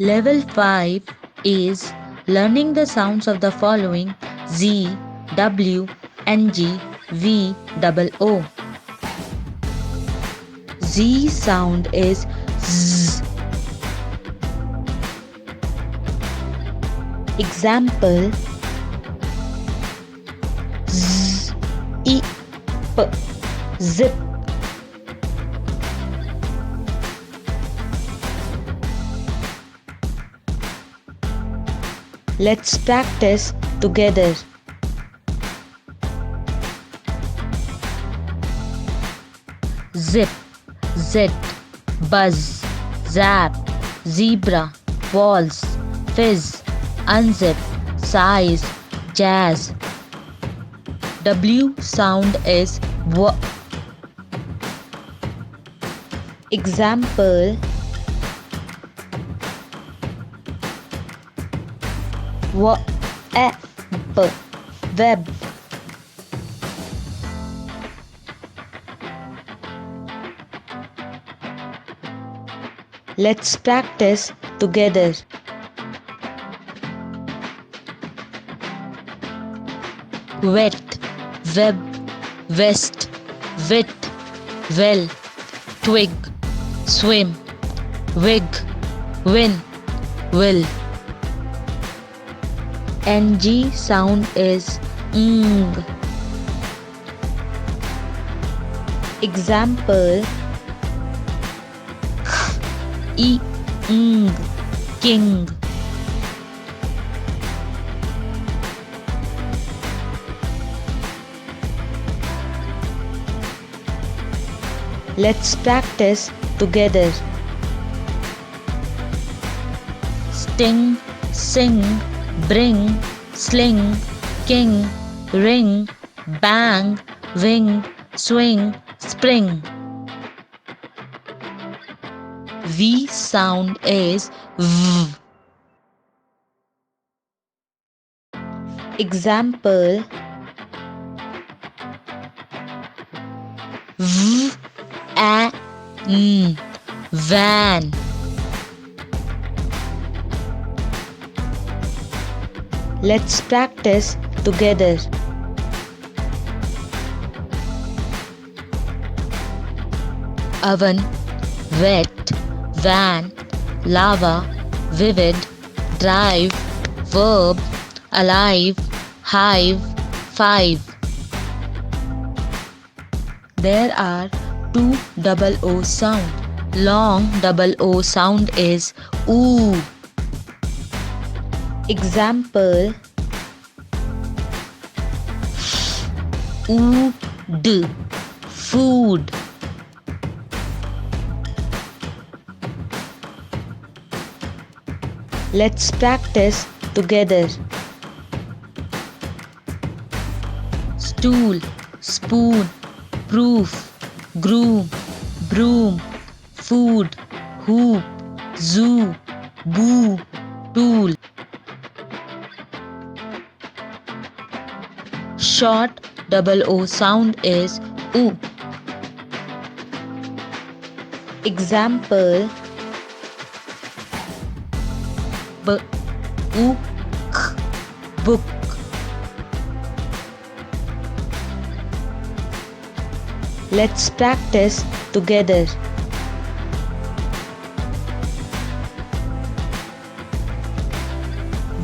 Level 5 is learning the sounds of the following Z, W, N, G, V, O. Z sound is Z. Example: Z, I, P, zip. Let's practice together. Zip, zit, buzz, zap, zebra, waltz, fizz, unzip, size, jazz. W sound is W. Example: web, web. Let's practice together. Wet, web, vest, wit, well, twig, swim, wig, win, will. Ng sound is ng. Example: I-ng, king. Let's practice together. Sting, sing, bring, sling, king, ring, bang, wing, swing, spring. V sound is V. Example: V-A-N, van. Let's practice together. Oven, wet, van, lava, vivid, drive, verb, alive, hive, five. There are two double O sound. Long double O sound is oo. Example: ood, food. Let's practice together. Stool, spoon, proof, groom, broom, food, hoop, zoo, boo, tool. Short double O sound is oo. Example: book, book. Let's practice together.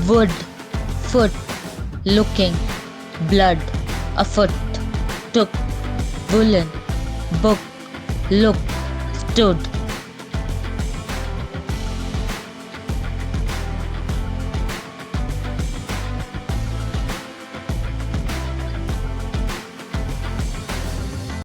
Wood, foot, looking, blood, a foot, took, woolen, book, look, stood.